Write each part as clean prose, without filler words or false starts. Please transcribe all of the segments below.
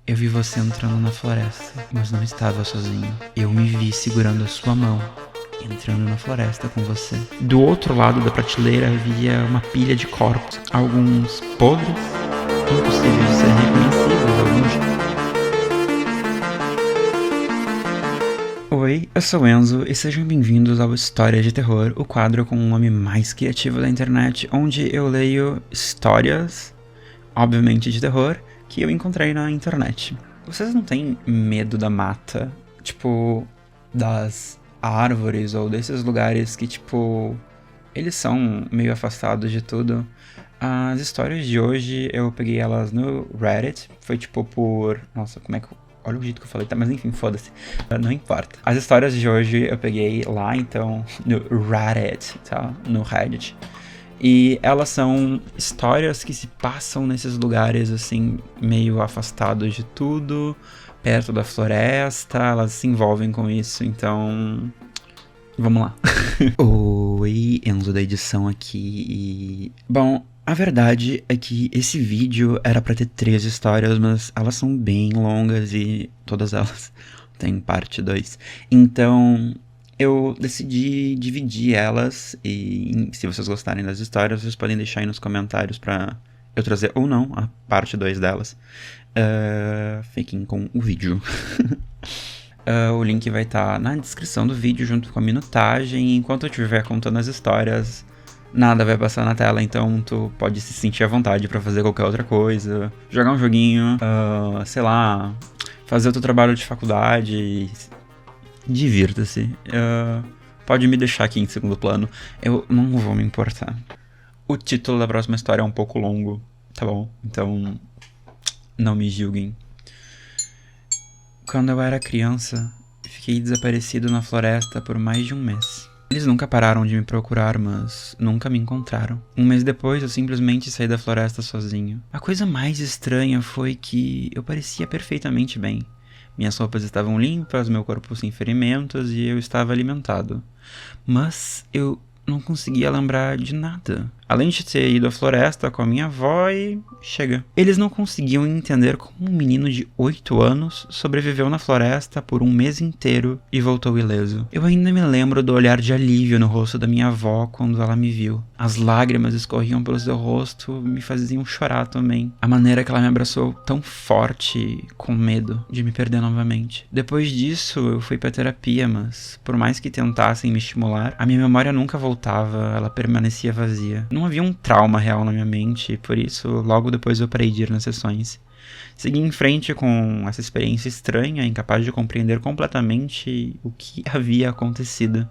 Eu vi você entrando na floresta, mas não estava sozinho. Eu me vi segurando a sua mão, entrando na floresta com você. Do outro lado da prateleira havia uma pilha de corpos, alguns podres, impossíveis de serem reconhecidos, alguns... Oi, eu sou Enzo e sejam bem-vindos ao História de Terror, o quadro com o nome mais criativo da internet, onde eu leio histórias, obviamente de terror, que eu encontrei na internet. Vocês não têm medo da mata? Tipo, das árvores ou desses lugares que, tipo, eles são meio afastados de tudo? As histórias de hoje eu peguei elas no Reddit, foi tipo por... Nossa, como é que... Olha o jeito que eu falei, tá? Mas enfim, foda-se. Não importa. As histórias de hoje eu peguei lá, então, no Reddit, tá? No Reddit. E elas são histórias que se passam nesses lugares, assim, meio afastados de tudo, perto da floresta, elas se envolvem com isso, então... Vamos lá. Oi, Enzo da edição aqui e... Bom, a verdade é que esse vídeo era pra ter 3 histórias, mas elas são bem longas e todas elas têm parte 2. Então... eu decidi dividir elas e se vocês gostarem das histórias, vocês podem deixar aí nos comentários pra eu trazer ou não a parte 2 delas. Fiquem com o vídeo. O link vai estar na descrição do vídeo junto com a minutagem. Enquanto eu estiver contando as histórias, nada vai passar na tela, então tu pode se sentir à vontade pra fazer qualquer outra coisa. Jogar um joguinho, sei lá, fazer o teu trabalho de faculdade... Divirta-se. Pode me deixar aqui em segundo plano. Eu não vou me importar. O título da próxima história é um pouco longo, tá bom? Então, não me julguem. Quando eu era criança, fiquei desaparecido na floresta por mais de um mês. Eles nunca pararam de me procurar, mas nunca me encontraram. Um mês depois, eu simplesmente saí da floresta sozinho. A coisa mais estranha foi que eu parecia perfeitamente bem. Minhas roupas estavam limpas, meu corpo sem ferimentos e eu estava alimentado. Mas eu não conseguia lembrar de nada. Além de ter ido à floresta com a minha avó e... chega. Eles não conseguiam entender como um menino de 8 anos sobreviveu na floresta por um mês inteiro e voltou ileso. Eu ainda me lembro do olhar de alívio no rosto da minha avó quando ela me viu. As lágrimas escorriam pelo seu rosto e me faziam chorar também. A maneira que ela me abraçou tão forte, com medo de me perder novamente. Depois disso, eu fui pra terapia, mas por mais que tentassem me estimular, a minha memória nunca voltava, ela permanecia vazia. Não havia um trauma real na minha mente, por isso logo depois eu parei de ir nas sessões. Segui em frente com essa experiência estranha, incapaz de compreender completamente o que havia acontecido.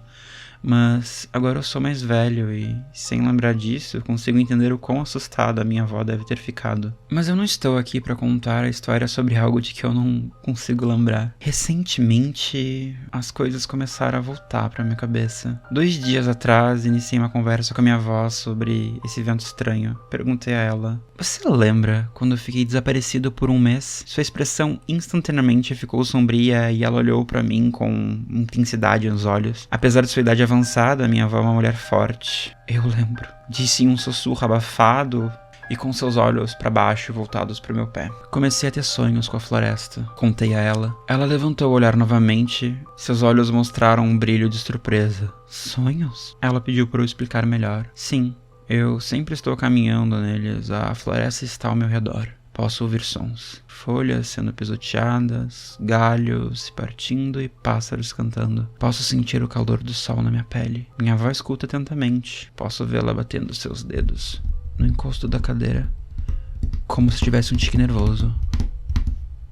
Mas agora eu sou mais velho e, sem lembrar disso, consigo entender o quão assustada a minha avó deve ter ficado. Mas eu não estou aqui para contar a história sobre algo de que eu não consigo lembrar. Recentemente, as coisas começaram a voltar para minha cabeça. 2 dias atrás, iniciei uma conversa com a minha avó sobre esse evento estranho. Perguntei a ela: você lembra quando eu fiquei desaparecido por um mês? Sua expressão instantaneamente ficou sombria e ela olhou para mim com intensidade nos olhos. Apesar de sua idade avançada, minha avó é uma mulher forte. Eu lembro. Disse em um sussurro abafado e com seus olhos para baixo voltados para o meu pé. Comecei a ter sonhos com a floresta. Contei a ela. Ela levantou o olhar novamente. Seus olhos mostraram um brilho de surpresa. Sonhos? Ela pediu para eu explicar melhor. Sim, eu sempre estou caminhando neles. A floresta está ao meu redor. Posso ouvir sons, folhas sendo pisoteadas, galhos se partindo e pássaros cantando. Posso sentir o calor do sol na minha pele. Minha avó escuta atentamente. Posso vê-la batendo seus dedos no encosto da cadeira, como se tivesse um tique nervoso.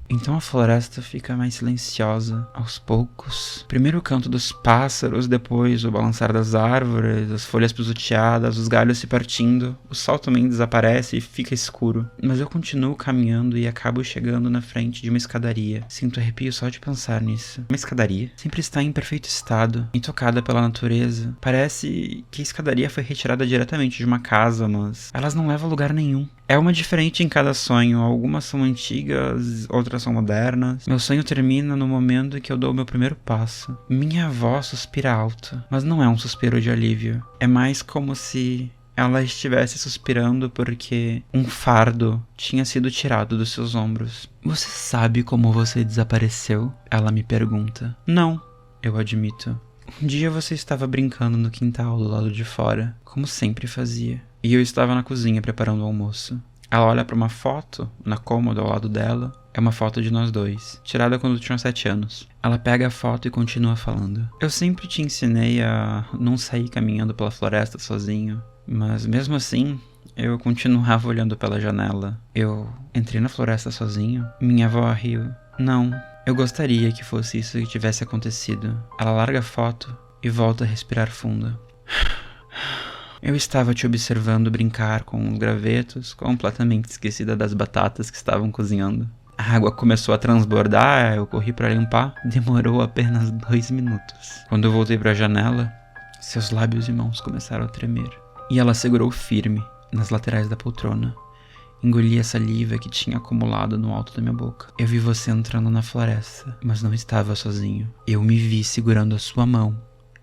Então a floresta fica mais silenciosa, aos poucos. Primeiro o canto dos pássaros, depois o balançar das árvores, as folhas pisoteadas, os galhos se partindo. O sol também desaparece e fica escuro. Mas eu continuo caminhando e acabo chegando na frente de uma escadaria. Sinto arrepio só de pensar nisso. Uma escadaria sempre está em perfeito estado, intocada pela natureza. Parece que a escadaria foi retirada diretamente de uma casa, mas elas não levam a lugar nenhum. É uma diferente em cada sonho. Algumas são antigas, outras são modernas. Meu sonho termina no momento em que eu dou o meu primeiro passo. Minha avó suspira alto, mas não é um suspiro de alívio. É mais como se ela estivesse suspirando porque um fardo tinha sido tirado dos seus ombros. Você sabe como você desapareceu? Ela me pergunta. Não, eu admito. Um dia você estava brincando no quintal do lado de fora, como sempre fazia. E eu estava na cozinha preparando o almoço. Ela olha para uma foto na cômoda ao lado dela. É uma foto de nós dois, tirada quando eu tinha 7 anos. Ela pega a foto e continua falando. Eu sempre te ensinei a não sair caminhando pela floresta sozinho, mas mesmo assim, eu continuava olhando pela janela. Eu entrei na floresta sozinho. Minha avó riu. Não, eu gostaria que fosse isso que tivesse acontecido. Ela larga a foto e volta a respirar fundo. Eu estava te observando brincar com os gravetos, completamente esquecida das batatas que estavam cozinhando. A água começou a transbordar, eu corri para limpar. Demorou apenas 2 minutos. Quando eu voltei para a janela, seus lábios e mãos começaram a tremer. E ela segurou firme nas laterais da poltrona. Engoli a saliva que tinha acumulado no alto da minha boca. Eu vi você entrando na floresta, mas não estava sozinho. Eu me vi segurando a sua mão,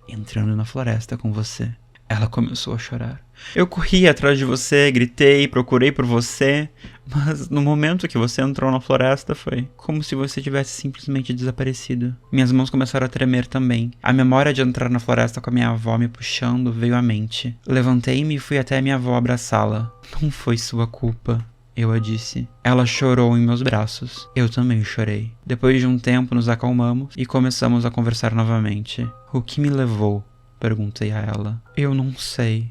entrando na floresta com você. Ela começou a chorar. Eu corri atrás de você, gritei, procurei por você, mas no momento que você entrou na floresta foi como se você tivesse simplesmente desaparecido. Minhas mãos começaram a tremer também. A memória de entrar na floresta com a minha avó me puxando veio à mente. Levantei-me e fui até a minha avó abraçá-la. Não foi sua culpa, eu a disse. Ela chorou em meus braços. Eu também chorei. Depois de um tempo nos acalmamos e começamos a conversar novamente. O que me levou? Perguntei a ela. Eu não sei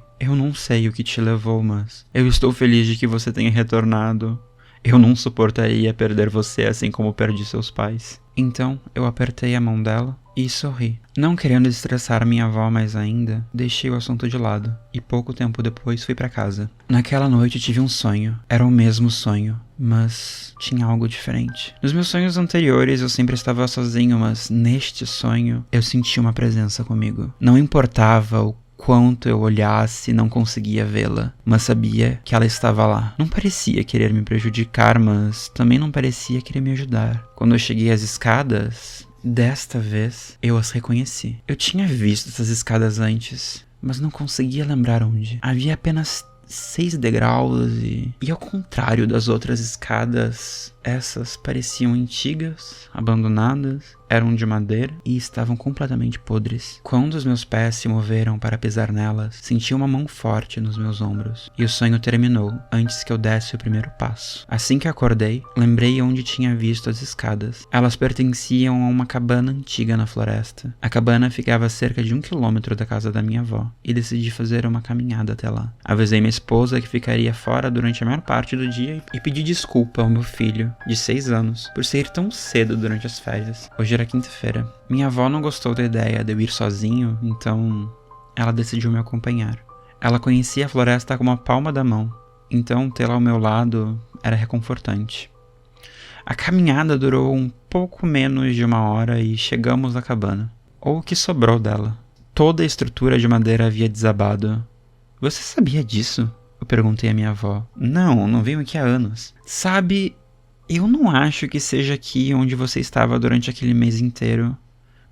o que te levou, mas eu estou feliz de que você tenha retornado. Eu não suportaria perder você assim como perdi seus pais. Então, eu apertei a mão dela e sorri. Não querendo estressar minha avó mais ainda, deixei o assunto de lado e pouco tempo depois fui para casa. Naquela noite tive um sonho. Era o mesmo sonho, mas tinha algo diferente. Nos meus sonhos anteriores eu sempre estava sozinho, mas neste sonho eu senti uma presença comigo. Não importava o quanto eu olhasse, não conseguia vê-la, mas sabia que ela estava lá. Não parecia querer me prejudicar, mas também não parecia querer me ajudar. Quando eu cheguei às escadas, desta vez eu as reconheci. Eu tinha visto essas escadas antes, mas não conseguia lembrar onde. Havia apenas 6 degraus e ao contrário das outras escadas, essas pareciam antigas, abandonadas, eram de madeira e estavam completamente podres. Quando os meus pés se moveram para pisar nelas, senti uma mão forte nos meus ombros e o sonho terminou antes que eu desse o primeiro passo. Assim que acordei, lembrei onde tinha visto as escadas. Elas pertenciam a uma cabana antiga na floresta. A cabana ficava a cerca de 1 quilômetro da casa da minha avó e decidi fazer uma caminhada até lá. Avisei minha esposa que ficaria fora durante a maior parte do dia e pedi desculpa ao meu filho, de 6 anos, por sair tão cedo durante as férias. Hoje era quinta-feira. Minha avó não gostou da ideia de eu ir sozinho, então ela decidiu me acompanhar. Ela conhecia a floresta como a palma da mão, então tê-la ao meu lado era reconfortante. A caminhada durou um pouco menos de 1 hora e chegamos à cabana, ou o que sobrou dela. Toda a estrutura de madeira havia desabado. Você sabia disso? Eu perguntei à minha avó. Não venho aqui há anos. Sabe, eu não acho que seja aqui onde você estava durante aquele mês inteiro.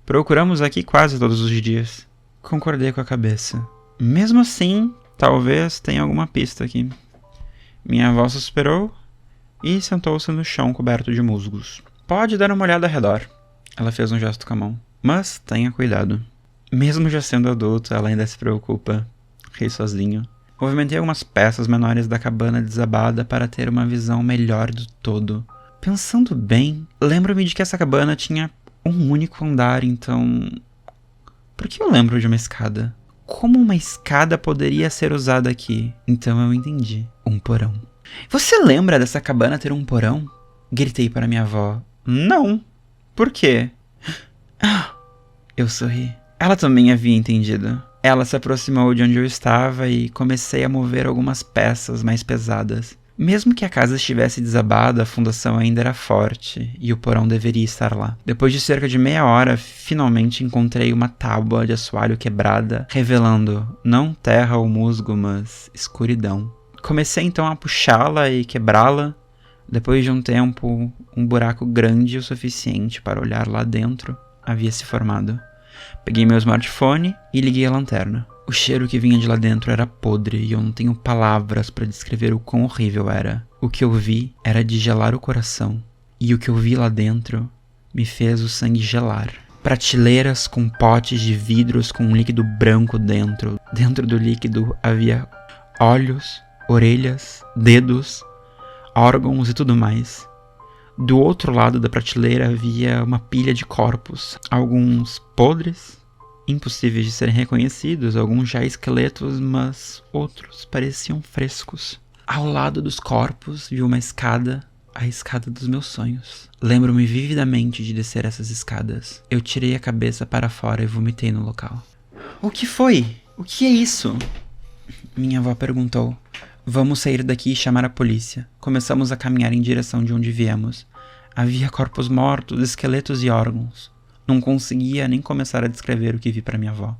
Procuramos aqui quase todos os dias. Concordei com a cabeça. Mesmo assim, talvez tenha alguma pista aqui. Minha avó suspirou e sentou-se no chão coberto de musgos. Pode dar uma olhada ao redor. Ela fez um gesto com a mão. Mas tenha cuidado. Mesmo já sendo adulta, ela ainda se preocupa. Ri sozinho. Movimentei algumas peças menores da cabana desabada para ter uma visão melhor do todo. Pensando bem, lembro-me de que essa cabana tinha um único andar, então... Por que eu lembro de uma escada? Como uma escada poderia ser usada aqui? Então eu entendi. Um porão. Você lembra dessa cabana ter um porão? Gritei para minha avó. Não. Por quê? Eu sorri. Ela também havia entendido. Ela se aproximou de onde eu estava e comecei a mover algumas peças mais pesadas. Mesmo que a casa estivesse desabada, a fundação ainda era forte e o porão deveria estar lá. Depois de cerca de meia hora, finalmente encontrei uma tábua de assoalho quebrada, revelando não terra ou musgo, mas escuridão. Comecei então a puxá-la e quebrá-la. Depois de um tempo, um buraco grande o suficiente para olhar lá dentro havia se formado. Peguei meu smartphone e liguei a lanterna. O cheiro que vinha de lá dentro era podre e eu não tenho palavras para descrever o quão horrível era. O que eu vi era de gelar o coração E o que eu vi lá dentro me fez o sangue gelar. Prateleiras com potes de vidros com um líquido branco dentro. Dentro do líquido havia olhos, orelhas, dedos, órgãos e tudo mais. Do outro lado da prateleira havia uma pilha de corpos, alguns podres, impossíveis de serem reconhecidos, alguns já esqueletos, mas outros pareciam frescos. Ao lado dos corpos vi uma escada, a escada dos meus sonhos. Lembro-me vividamente de descer essas escadas. Eu tirei a cabeça para fora e vomitei no local. O que foi? O que é isso? Minha avó perguntou. Vamos sair daqui e chamar a polícia. Começamos a caminhar em direção de onde viemos. Havia corpos mortos, esqueletos e órgãos. Não conseguia nem começar a descrever o que vi para minha avó.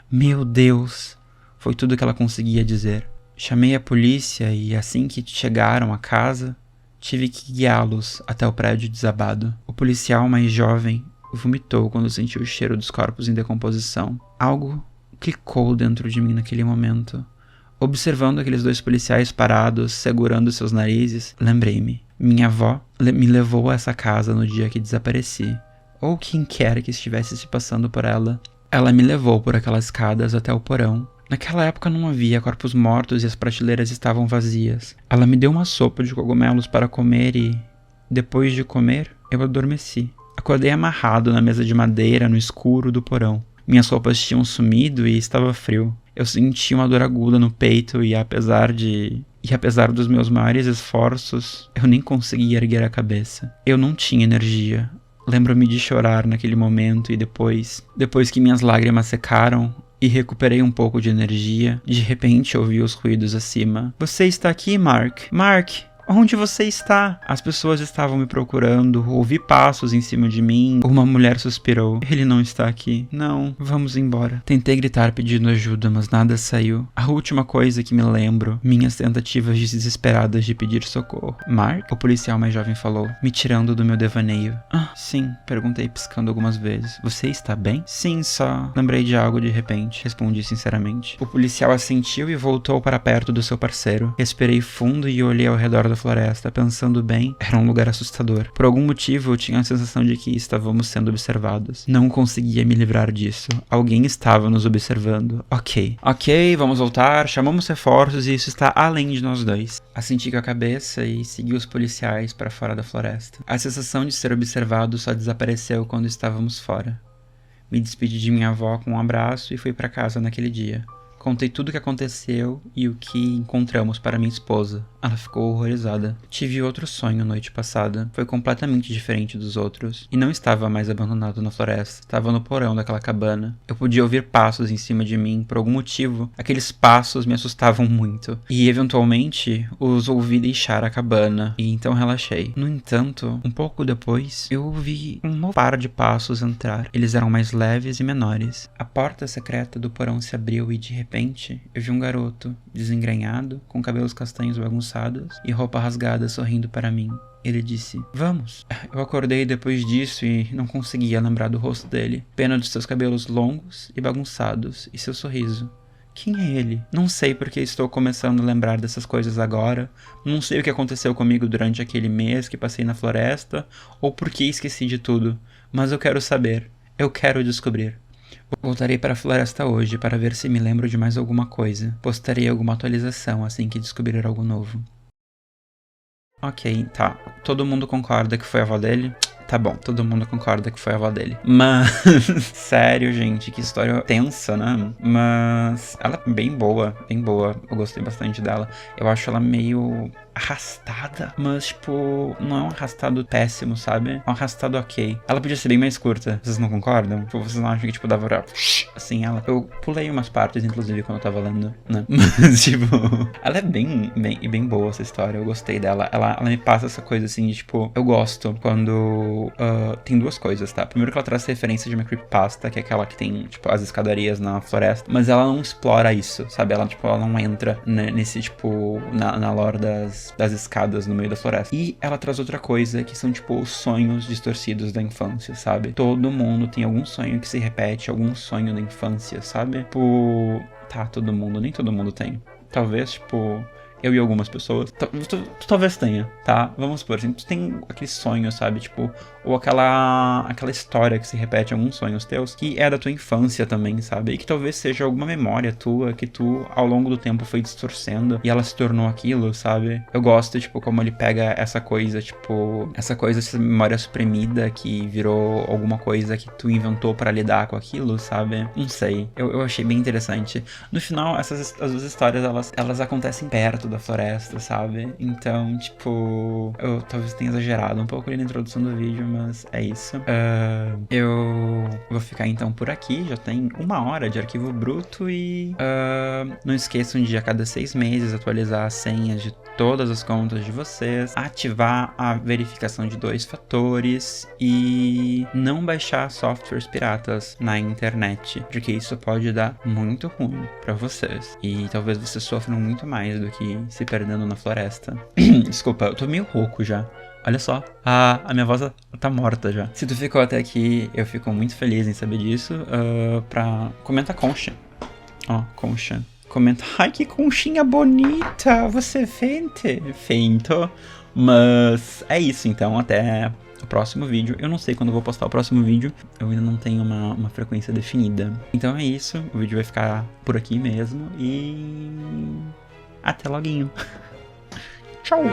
Meu Deus! Foi tudo que ela conseguia dizer. Chamei a polícia e assim que chegaram à casa, tive que guiá-los até o prédio desabado. O policial mais jovem vomitou quando sentiu o cheiro dos corpos em decomposição. Algo clicou dentro de mim naquele momento. Observando aqueles dois policiais parados, segurando seus narizes, lembrei-me. Minha avó me levou a essa casa no dia que desapareci. Ou quem quer que estivesse se passando por ela. Ela me levou por aquelas escadas até o porão. Naquela época não havia corpos mortos e as prateleiras estavam vazias. Ela me deu uma sopa de cogumelos para comer e, depois de comer, eu adormeci. Acordei amarrado na mesa de madeira no escuro do porão. Minhas roupas tinham sumido e estava frio. Eu senti uma dor aguda no peito e apesar dos meus maiores esforços, eu nem conseguia erguer a cabeça. Eu não tinha energia. Lembro-me de chorar naquele momento e depois que minhas lágrimas secaram e recuperei um pouco de energia, de repente ouvi os ruídos acima. Você está aqui, Mark? Mark! Onde você está? As pessoas estavam me procurando, ouvi passos em cima de mim. Uma mulher suspirou. Ele não está aqui. Não, vamos embora. Tentei gritar pedindo ajuda, mas nada saiu. A última coisa que me lembro, minhas tentativas desesperadas de pedir socorro. Mark? O policial mais jovem falou, me tirando do meu devaneio. Ah, sim, perguntei piscando algumas vezes. Você está bem? Sim, só lembrei de algo de repente, respondi sinceramente. O policial assentiu e voltou para perto do seu parceiro. Respirei fundo e olhei ao redor da floresta, pensando bem, era um lugar assustador. Por algum motivo, eu tinha a sensação de que estávamos sendo observados. Não conseguia me livrar disso. Alguém estava nos observando. Ok, vamos voltar, chamamos reforços e isso está além de nós dois. Assenti com a cabeça e segui os policiais para fora da floresta. A sensação de ser observado só desapareceu quando estávamos fora. Me despedi de minha avó com um abraço e fui para casa naquele dia. Contei tudo o que aconteceu e o que encontramos para minha esposa. Ela ficou horrorizada. Tive outro sonho noite passada. Foi completamente diferente dos outros. E não estava mais abandonado na floresta. Estava no porão daquela cabana. Eu podia ouvir passos em cima de mim. Por algum motivo, aqueles passos me assustavam muito. E, eventualmente, os ouvi deixar a cabana. E então relaxei. No entanto, um pouco depois, eu ouvi um novo par de passos entrar. Eles eram mais leves e menores. A porta secreta do porão se abriu e, de repente, eu vi um garoto, desengrenhado, com cabelos castanhos bagunçados e roupa rasgada sorrindo para mim. Ele disse, vamos. Eu acordei depois disso e não conseguia lembrar do rosto dele. Pena dos seus cabelos longos e bagunçados e seu sorriso. Quem é ele? Não sei porque estou começando a lembrar dessas coisas agora. Não sei o que aconteceu comigo durante aquele mês que passei na floresta ou por que esqueci de tudo. Mas eu quero saber. Eu quero descobrir. Voltarei para a floresta hoje para ver se me lembro de mais alguma coisa. Postarei alguma atualização assim que descobrir algo novo. Ok, tá. Todo mundo concorda que foi a avó dele? Tá bom, todo mundo concorda que foi a avó dele. Mas, sério, gente, que história tensa, né? Mas ela é bem boa, bem boa. Eu gostei bastante dela. Eu acho ela meio arrastada, mas, tipo, não é um arrastado péssimo, sabe? É um arrastado ok. Ela podia ser bem mais curta, vocês não concordam? Tipo, vocês não acham que, tipo, dava pra... assim, ela... Eu pulei umas partes, inclusive, quando eu tava lendo, né? Mas, tipo... ela é bem boa, essa história. Eu gostei dela. Ela me passa essa coisa, assim, de, tipo... Eu gosto quando... tem duas coisas, tá? Primeiro que ela traz referência de uma creepypasta, que é aquela que tem, tipo, as escadarias na floresta. Mas ela não explora isso, sabe? Ela, tipo, ela não entra nesse, tipo... Na lore das escadas no meio da floresta. E ela traz outra coisa, que são, tipo, os sonhos distorcidos da infância, sabe? Todo mundo tem algum sonho que se repete, algum sonho da infância, sabe? Tipo... Tá, todo mundo, nem todo mundo tem. Talvez, tipo... Eu e algumas pessoas. Tu talvez tenha, tá? Vamos supor, assim, tu tem aquele sonho, sabe? Tipo, ou aquela história que se repete em alguns sonhos teus, que é da tua infância também, sabe? E que talvez seja alguma memória tua que tu, ao longo do tempo, foi distorcendo e ela se tornou aquilo, sabe? Eu gosto, tipo, como ele pega essa coisa, essa memória suprimida que virou alguma coisa que tu inventou pra lidar com aquilo, sabe? Não sei. Eu achei bem interessante. No final, as duas histórias, elas acontecem perto da floresta, sabe? Então, tipo, eu talvez tenha exagerado um pouco ali na introdução do vídeo, mas é isso. Eu vou ficar então por aqui, já tem 1 hora de arquivo bruto e não esqueçam de a cada 6 meses atualizar as senhas de todas as contas de vocês, ativar a verificação de 2 fatores e não baixar softwares piratas na internet, porque isso pode dar muito ruim pra vocês e talvez vocês sofram muito mais do que se perdendo na floresta. Desculpa, eu tô meio rouco já. Olha só, a minha voz tá morta já. Se tu ficou até aqui, eu fico muito feliz em saber disso. Comenta concha. Ó, concha. Comenta, ai que conchinha bonita, você fente. Feito. Mas é isso então, até o próximo vídeo. Eu não sei quando eu vou postar o próximo vídeo, eu ainda não tenho uma frequência definida. Então é isso, o vídeo vai ficar por aqui mesmo e até loguinho. Tchau!